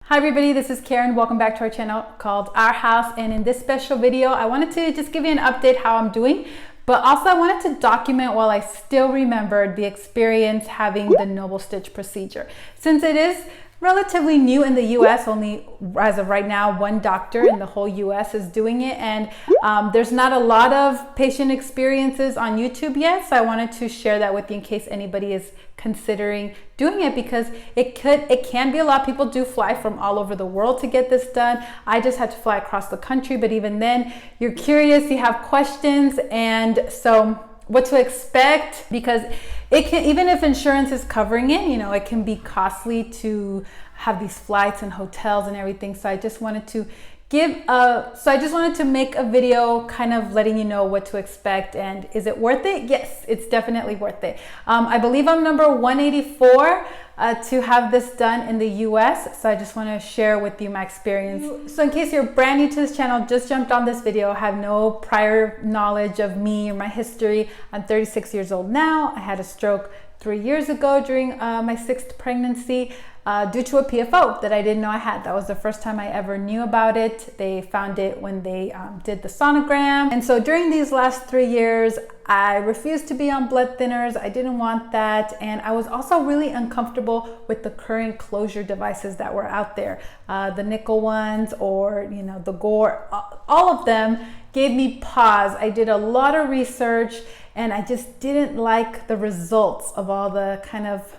Hi everybody, this is Karen. Welcome back to our channel called Our House. And in this special video, I wanted to just give you an update how I'm doing, but also I wanted to document while I still remembered the experience having the NobleStitch procedure. Since it is relatively new in the US, only as of right now, one doctor in the whole US is doing it. And there's not a lot of patient experiences on YouTube yet. So I wanted to share that with you in case anybody is considering doing it, because it can be a lot. People do fly from all over the world to get this done. I just had to fly across the country, but even then you're curious, you have questions, and so what to expect, because it can, even if insurance is covering it, it can be costly to have these flights and hotels and everything. So I just wanted to make a video kind of letting you know what to expect. And is it worth it? Yes, it's definitely worth it. I believe I'm number 184 to have this done in the US. So I just want to share with you my experience. So in case you're brand new to this channel, just jumped on this video, have no prior knowledge of me or my history. I'm 36 years old now. I had a stroke 3 years ago during my 6th pregnancy. Due to a PFO that I didn't know I had. That was the first time I ever knew about it. They found it when they did the sonogram. And so during these last 3 years, I refused to be on blood thinners. I didn't want that. And I was also really uncomfortable with the current closure devices that were out there. The nickel ones, or the Gore, all of them gave me pause. I did a lot of research and I just didn't like the results of all the kind of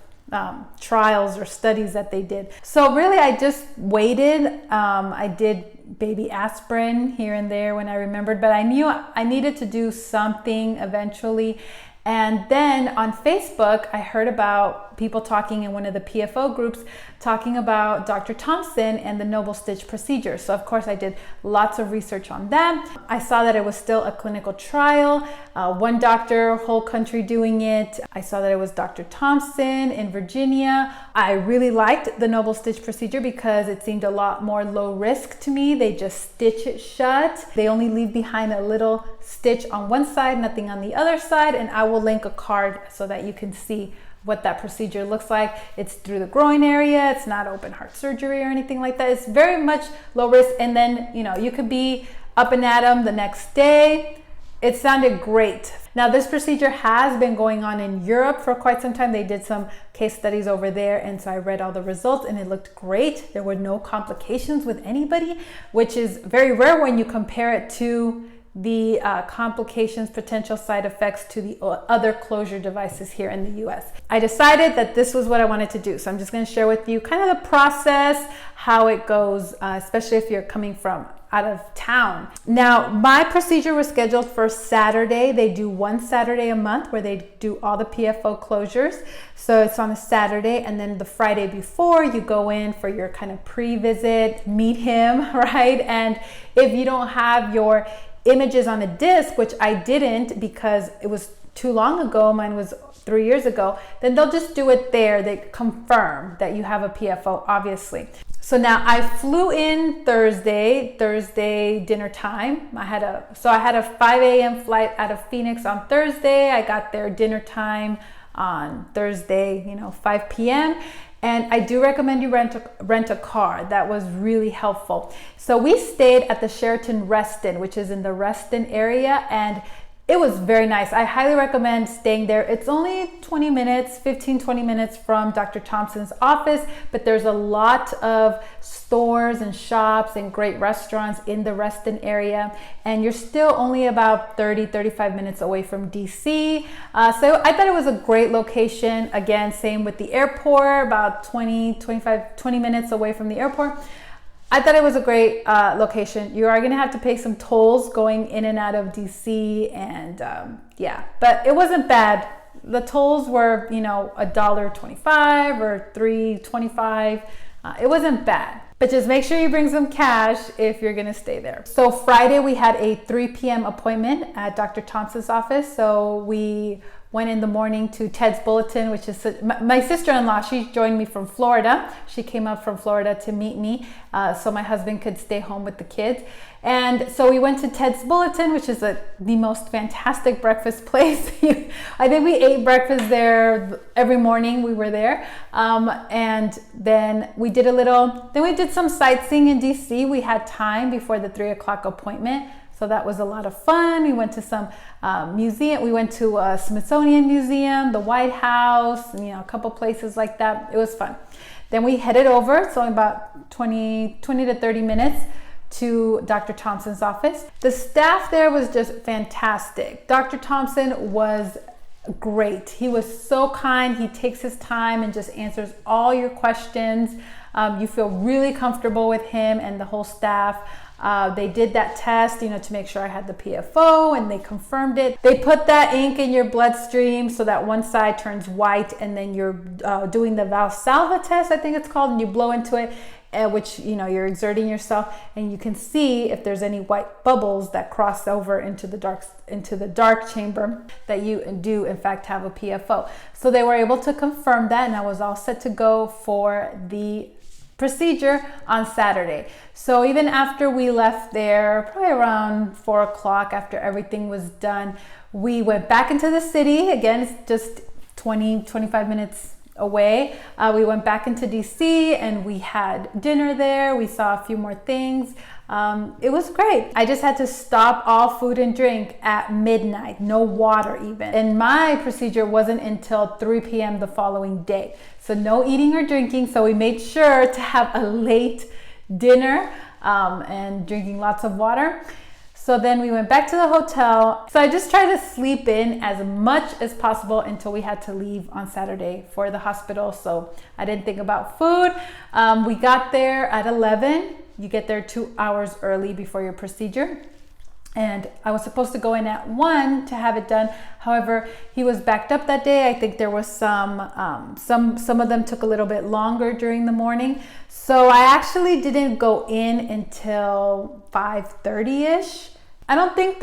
trials or studies that they did. So really I just waited. I did baby aspirin here and there when I remembered, but I knew I needed to do something eventually. And then on Facebook, I heard about people talking in one of the PFO groups talking about Dr. Thompson and the NobleStitch procedure. So of course I did lots of research on that. I saw that it was still a clinical trial, one doctor, whole country doing it. I saw that it was Dr. Thompson in Virginia. I really liked the NobleStitch procedure because it seemed a lot more low risk to me. They just stitch it shut. They only leave behind a little stitch on one side, nothing on the other side. And I will link a card so that you can see what that procedure looks like. It's through the groin area. It's not open heart surgery or anything like that. It's very much low risk. And then, you could be up and at 'em the next day. It sounded great. Now, this procedure has been going on in Europe for quite some time. They did some case studies over there. And so I read all the results and it looked great. There were no complications with anybody, which is very rare when you compare it to the complications, potential side effects to the other closure devices here in the US. I decided that this was what I wanted to do. So I'm just going to share with you kind of the process, how it goes, especially if you're coming from out of town. Now, my procedure was scheduled for Saturday. They do one Saturday a month where they do all the PFO closures. So it's on a Saturday, and then the Friday before you go in for your kind of pre-visit, meet him, right? And if you don't have your images on a disc, which I didn't because it was too long ago, mine was 3 years ago, then they'll just do it there. They confirm that you have a PFO, obviously. So now I flew in Thursday dinner time. I had a 5 a.m. flight out of Phoenix on Thursday. I got there dinner time on Thursday, 5 p.m. And I do recommend you rent a car. That was really helpful. So we stayed at the Sheraton Reston, which is in the Reston area, and it was very nice. I highly recommend staying there. It's only 20 minutes from Dr. Thompson's office, but there's a lot of stores and shops and great restaurants in the Reston area. And you're still only about 35 minutes away from DC. So I thought it was a great location. Again, same with the airport, about 20 minutes away from the airport. I thought it was a great location. You are going to have to pay some tolls going in and out of DC, and yeah, but it wasn't bad. The tolls were, $1.25 or $3.25. It wasn't bad, but just make sure you bring some cash if you're going to stay there. So Friday we had a 3 p.m. appointment at Dr. Thompson's office. So we went in the morning to Ted's Bulletin, which is my sister-in-law. She joined me from Florida. She came up from Florida to meet me so my husband could stay home with the kids. And so we went to Ted's Bulletin, which is the most fantastic breakfast place. I think we ate breakfast there every morning we were there. And then we did some sightseeing in DC. We had time before the 3 o'clock appointment. So that was a lot of fun. We went to some museum. We went to a Smithsonian Museum, the White House, and, a couple places like that. It was fun. Then we headed over, so about 20 to 30 minutes, to Dr. Thompson's office. The staff there was just fantastic. Dr. Thompson was great. He was so kind. He takes his time and just answers all your questions. You feel really comfortable with him and the whole staff. They did that test, to make sure I had the PFO, and they confirmed it. They put that ink in your bloodstream so that one side turns white, and then you're doing the Valsalva test, I think it's called, and you blow into it, which, you're exerting yourself, and you can see if there's any white bubbles that cross over into the dark chamber, that you do in fact have a PFO. So they were able to confirm that, and I was all set to go for the procedure on Saturday. So even after we left there, probably around 4 o'clock, after everything was done, we went back into the city. Again, it's just 25 minutes away. We went back into DC and we had dinner there. We saw a few more things. It was great. I just had to stop all food and drink at midnight, no water even. And my procedure wasn't until 3 p.m. the following day. So no eating or drinking. So we made sure to have a late dinner and drinking lots of water. So then we went back to the hotel. So I just tried to sleep in as much as possible until we had to leave on Saturday for the hospital. So I didn't think about food. We got there at 11. You get there 2 hours early before your procedure. And I was supposed to go in at 1 to have it done. However, he was backed up that day. I think there was some of them took a little bit longer during the morning. So I actually didn't go in until 5:30-ish. I don't think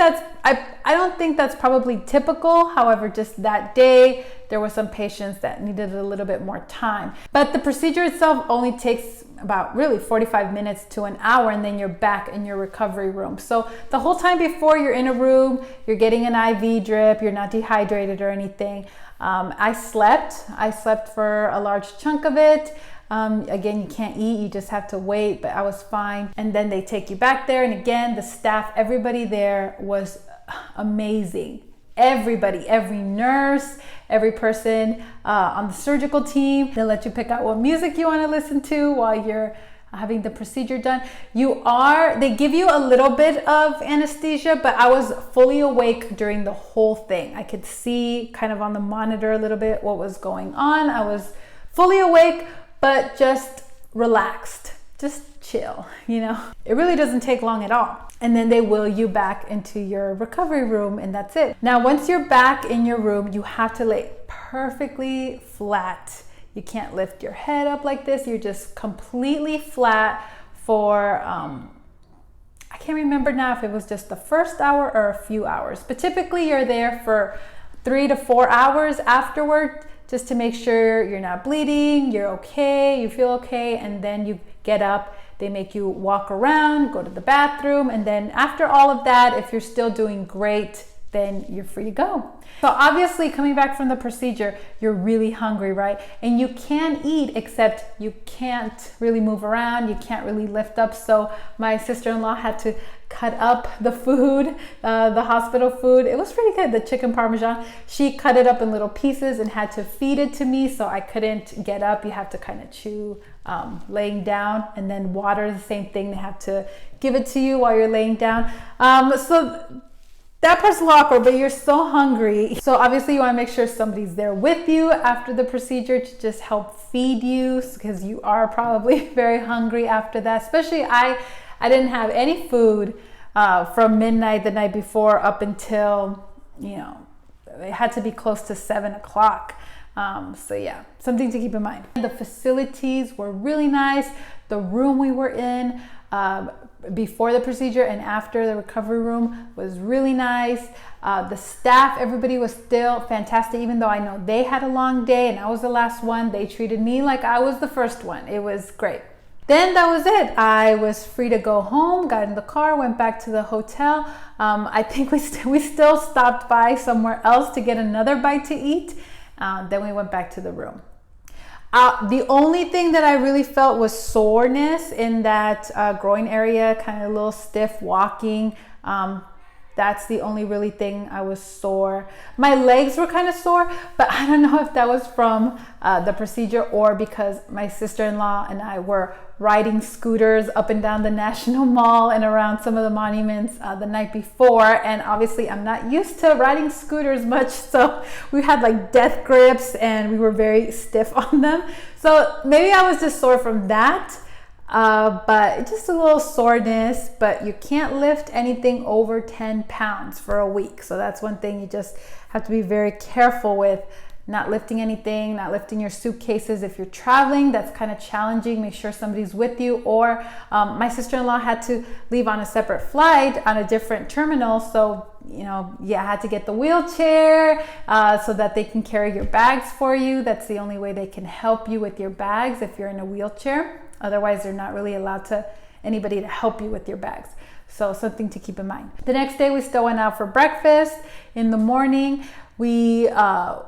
that's probably typical. However, just that day, there were some patients that needed a little bit more time. But the procedure itself only takes about really 45 minutes to an hour, and then you're back in your recovery room. So the whole time before you're in a room, you're getting an IV drip, you're not dehydrated or anything. I slept for a large chunk of it. Again, you can't eat, you just have to wait, but I was fine. And then they take you back there. And again, the staff, everybody there was amazing. Everybody, every nurse, every person on the surgical team, they let you pick out what music you want to listen to while you're having the procedure done. They give you a little bit of anesthesia, but I was fully awake during the whole thing. I could see kind of on the monitor a little bit what was going on. I was fully awake, but just relaxed, just chill, It really doesn't take long at all. And then they wheel you back into your recovery room, and that's it. Now, once you're back in your room, you have to lay perfectly flat. You can't lift your head up like this. You're just completely flat for, I can't remember now if it was just the first hour or a few hours, but typically you're there for 3 to 4 hours afterward, just to make sure you're not bleeding, you're okay, you feel okay, and then you get up. They make you walk around, go to the bathroom, and then after all of that, if you're still doing great, then you're free to go. So obviously, coming back from the procedure, you're really hungry, right? And you can eat, except you can't really move around, you can't really lift up. So my sister-in-law had to cut up the food, the hospital food. It was pretty good, the chicken parmesan. She cut it up in little pieces and had to feed it to me, so I couldn't get up. You have to kind of chew laying down, and then water, the same thing. They have to give it to you while you're laying down. So that part's a little awkward, but you're so hungry. So obviously you want to make sure somebody's there with you after the procedure to just help feed you, because you are probably very hungry after that. Especially I didn't have any food from midnight the night before up until, it had to be close to 7 o'clock. So yeah, something to keep in mind. The facilities were really nice. The room we were in before the procedure and after the recovery room was really nice. The staff, everybody was still fantastic, even though I know they had a long day and I was the last one. They treated me like I was the first one. It was great. Then that was it. I was free to go home, got in the car, went back to the hotel. I think we still stopped by somewhere else to get another bite to eat. Then we went back to the room. The only thing that I really felt was soreness in that groin area, kind of a little stiff walking. That's the only really thing I was sore. My legs were kind of sore, but I don't know if that was from the procedure or because my sister-in-law and I were riding scooters up and down the National Mall and around some of the monuments the night before. And obviously I'm not used to riding scooters much, so we had like death grips and we were very stiff on them. So maybe I was just sore from that. But just a little soreness, but you can't lift anything over 10 pounds for a week. So that's one thing you just have to be very careful with, not lifting anything, not lifting your suitcases. If you're traveling, that's kind of challenging. Make sure somebody's with you. Or my sister-in-law had to leave on a separate flight on a different terminal. So, you know, I had to get the wheelchair so that they can carry your bags for you. That's the only way they can help you with your bags if you're in a wheelchair. Otherwise, they're not really allowed anybody to help you with your bags. So something to keep in mind. The next day, we still went out for breakfast. In the morning, we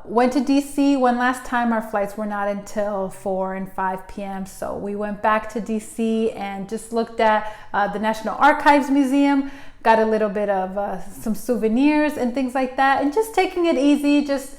went to DC one last time. Our flights were not until 4 and 5 p.m. So we went back to DC and just looked at the National Archives Museum, got a little bit of some souvenirs and things like that, and just taking it easy, just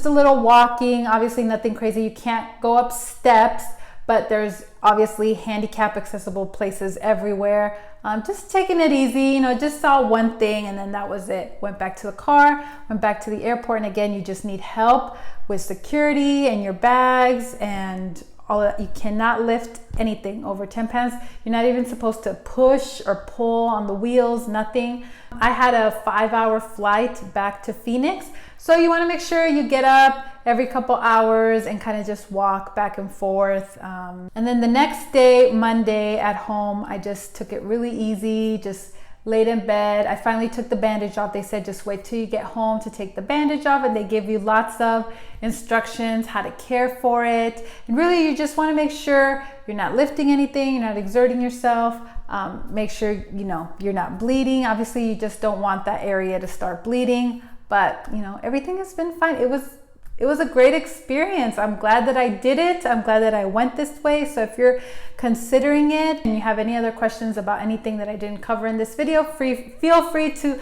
a little walking. Obviously nothing crazy. You can't go up steps, but there's obviously handicap accessible places everywhere. Just taking it easy, you know, just saw one thing and then that was it. Went back to the car, went back to the airport, and again, you just need help with security and your bags and all that. You cannot lift anything over 10 pounds. You're not even supposed to push or pull on the wheels, nothing. I had a 5-hour flight back to Phoenix. So you want to make sure you get up every couple hours and kind of just walk back and forth. And then the next day, Monday at home, I just took it really easy, just laid in bed. I finally took the bandage off. They said just wait till you get home to take the bandage off, and they give you lots of instructions how to care for it. And really you just want to make sure you're not lifting anything, you're not exerting yourself. Make sure you're not bleeding. Obviously you just don't want that area to start bleeding, but everything has been fine. It was a great experience. I'm glad that I did it. I'm glad that I went this way. So if you're considering it and you have any other questions about anything that I didn't cover in this video, feel free to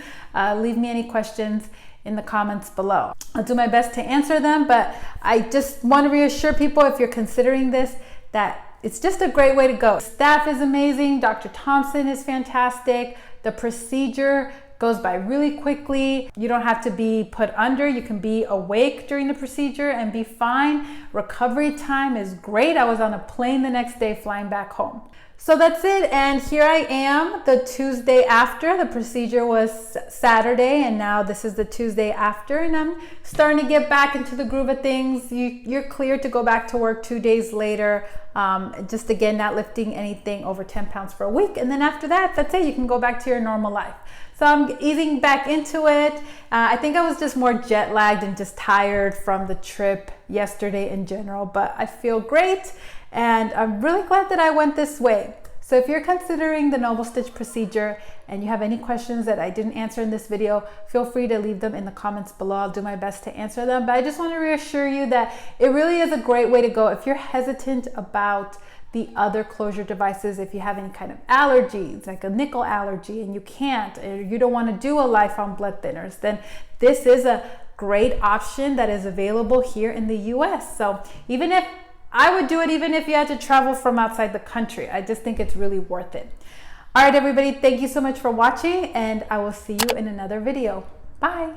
leave me any questions in the comments below. I'll do my best to answer them, but I just want to reassure people, if you're considering this, that it's just a great way to go. Staff is amazing. Dr. Thompson is fantastic. The procedure goes by really quickly. You don't have to be put under. You can be awake during the procedure and be fine. Recovery time is great. I was on a plane the next day flying back home. So that's it, and here I am the Tuesday after. The procedure was Saturday, and now this is the Tuesday after, and I'm starting to get back into the groove of things. You're cleared to go back to work 2 days later. Just again, not lifting anything over 10 pounds for a week, and then after that, that's it. You can go back to your normal life. So I'm easing back into it. I think I was just more jet lagged and just tired from the trip yesterday in general, but I feel great. And I'm really glad that I went this way. So if you're considering the NobleStitch procedure and you have any questions that I didn't answer in this video, feel free to leave them in the comments below. I'll do my best to answer them. But I just want to reassure you that it really is a great way to go. If you're hesitant about the other closure devices, if you have any kind of allergies, like a nickel allergy, and you can't, or you don't want to do a life on blood thinners, then this is a great option that is available here in the US. So I would do it even if you had to travel from outside the country. I just think it's really worth it. All right, everybody, thank you so much for watching, and I will see you in another video. Bye.